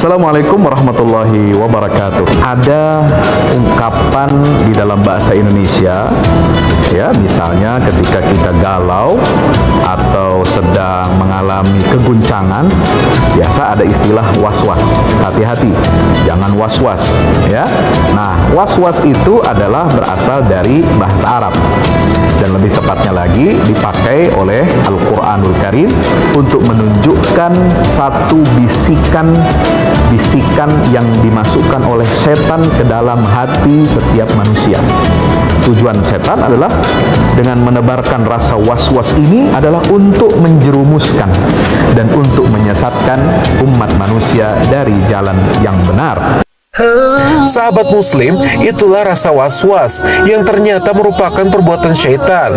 Assalamualaikum warahmatullahi wabarakatuh. Ada ungkapan di dalam bahasa Indonesia, ya, misalnya ketika kita galau atau sedang mengalami keguncangan, biasa ada istilah was-was. Hati-hati, jangan was-was, ya. Nah, was-was itu adalah berasal dari bahasa Arab, dan lebih tepatnya lagi dipakai oleh Al-Quranul Karim untuk menunjukkan satu bisikan yang dimasukkan oleh setan ke dalam hati setiap manusia. Tujuan setan adalah dengan menebarkan rasa was-was ini adalah untuk menjerumuskan dan untuk menyesatkan umat manusia dari jalan yang benar. Sahabat muslim, itulah rasa was-was yang ternyata merupakan perbuatan syaitan.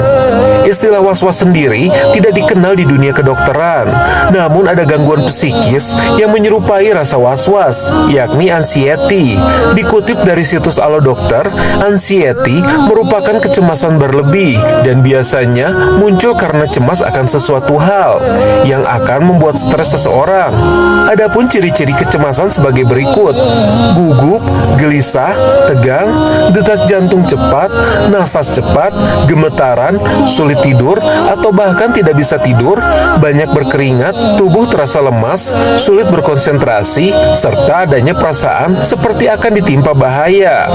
Istilah was-was sendiri tidak dikenal di dunia kedokteran, namun ada gangguan psikis yang menyerupai rasa was-was, yakni anxiety. Dikutip dari situs Alo Dokter, anxiety merupakan kecemasan berlebih dan biasanya muncul karena cemas akan sesuatu hal yang akan membuat stres seseorang. Adapun ciri-ciri kecemasan sebagai berikut: gugup, gelisah, tegang, detak jantung cepat, nafas cepat, gemetaran, sulit tidur, atau bahkan tidak bisa tidur, banyak berkeringat, tubuh terasa lemas, sulit berkonsentrasi, serta adanya perasaan seperti akan ditimpa bahaya.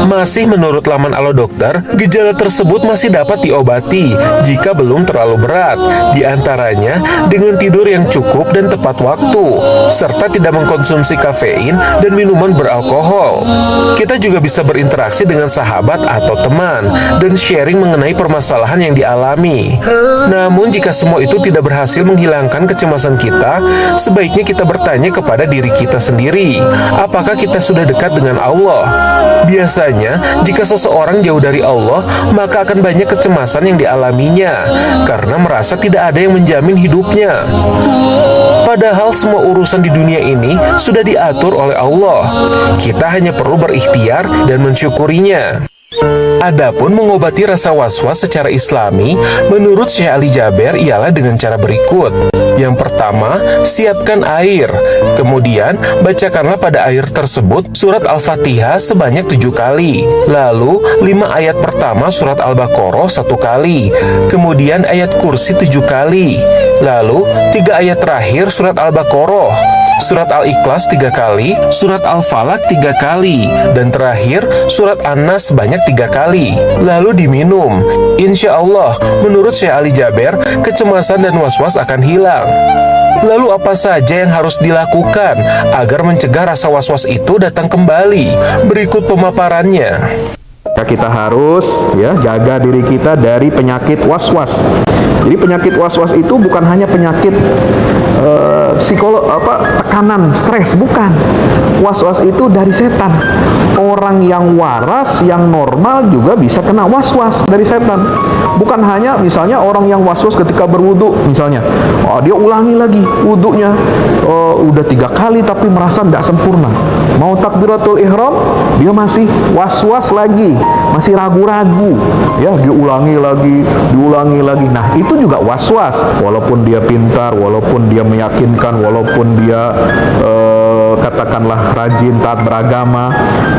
Masih menurut laman Alo Dokter, gejala tersebut masih dapat diobati jika belum terlalu berat, di antaranya dengan tidur yang cukup dan tepat waktu, serta tidak mengkonsumsi kafein dan minuman beralkohol. Kita juga bisa berinteraksi dengan sahabat atau teman dan sharing mengenai permasalahan yang dialami. Namun jika semua itu tidak berhasil menghilangkan kecemasan kita, sebaiknya kita bertanya kepada diri kita sendiri, apakah kita sudah dekat dengan Allah? Biasanya, jika seseorang jauh dari Allah, maka akan banyak kecemasan yang dialaminya karena merasa tidak ada yang menjamin hidupnya. Padahal semua urusan di dunia ini sudah diatur oleh Allah. Kita hanya perlu berikhtiar dan mensyukurinya. Adapun mengobati rasa was-was secara Islami, menurut Syekh Ali Jaber ialah dengan cara berikut. Yang pertama, siapkan air. Kemudian, bacakanlah pada air tersebut surat Al-Fatihah sebanyak 7 kali. Lalu, 5 ayat pertama surat Al-Baqarah 1 kali. Kemudian ayat kursi 7 kali. Lalu, 3 ayat terakhir surat Al-Baqarah, surat Al-Ikhlas 3 kali, surat Al-Falaq 3 kali, dan terakhir surat An-Nas sebanyak 3 kali. Lalu diminum. Insya Allah, menurut Syekh Ali Jaber, kecemasan dan was-was akan hilang. Lalu apa saja yang harus dilakukan agar mencegah rasa was-was itu datang kembali? Berikut pemaparannya. Kita harus jaga diri kita dari penyakit was-was. Jadi penyakit was-was itu bukan hanya penyakit tekanan, stres, bukan. Was-was itu dari setan. Orang yang waras, yang normal juga bisa kena was-was dari setan. Bukan hanya misalnya orang yang was-was ketika berwudu, misalnya, dia ulangi lagi wudunya, udah 3 kali tapi merasa tidak sempurna. Mau takbiratul ihram, dia masih was-was lagi, masih ragu-ragu, diulangi lagi. Nah, itu juga was-was. Walaupun dia pintar, walaupun dia meyakinkan, walaupun dia katakanlah rajin, taat beragama,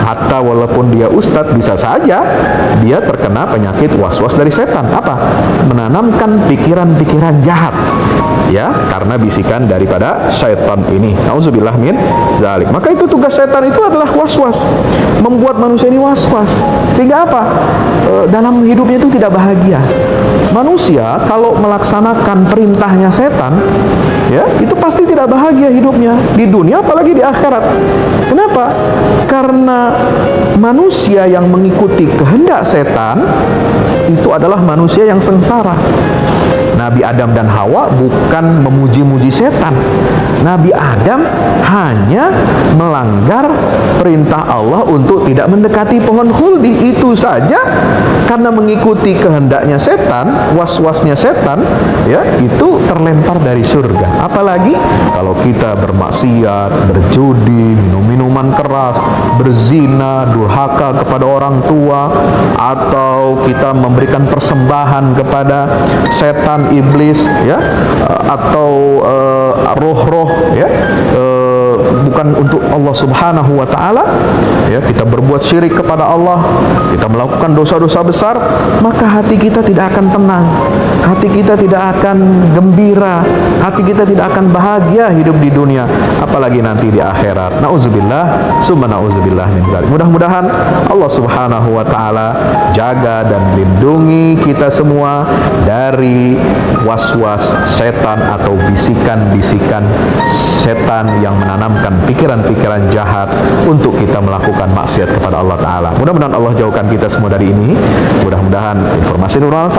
hatta walaupun dia ustadz, bisa saja dia terkena penyakit was-was dari setan. Apa? Menanamkan pikiran-pikiran jahat, karena bisikan daripada syaitan ini. Nauzubillah min zalik. Maka itu tugas setan itu adalah was-was, membuat manusia ini was-was. Sehingga apa? Dalam hidupnya itu tidak bahagia. Manusia kalau melaksanakan perintahnya setan, itu pasti tidak bahagia hidupnya di dunia apalagi di akhirat. Kenapa? Karena manusia yang mengikuti kehendak setan itu adalah manusia yang sengsara. Nabi Adam dan Hawa bukan memuji-muji setan. Nabi Adam hanya melanggar perintah Allah untuk tidak mendekati pohon khuldi. Itu saja, karena mengikuti kehendaknya setan, was-wasnya setan, itu terlempar dari surga. Apalagi kalau kita bermaksiat, berjudi, minum minuman keras, berzina, durhaka kepada orang tua, atau kita memberikan persembahan kepada setan, iblis, atau roh-roh, bukan bukan untuk Allah Subhanahu wa taala, ya, kita berbuat syirik kepada Allah, kita melakukan dosa-dosa besar, maka hati kita tidak akan tenang, hati kita tidak akan gembira, hati kita tidak akan bahagia hidup di dunia, apalagi nanti di akhirat. Nauzubillah, summa nauzubillah min dzalik. Mudah-mudahan Allah Subhanahu wa taala jaga dan lindungi kita semua dari was-was setan atau bisikan-bisikan setan yang menanamkan pikiran-pikiran jahat untuk kita melakukan maksiat kepada Allah Ta'ala. Mudah-mudahan Allah jauhkan kita semua dari ini. Mudah-mudahan informasi bermanfaat.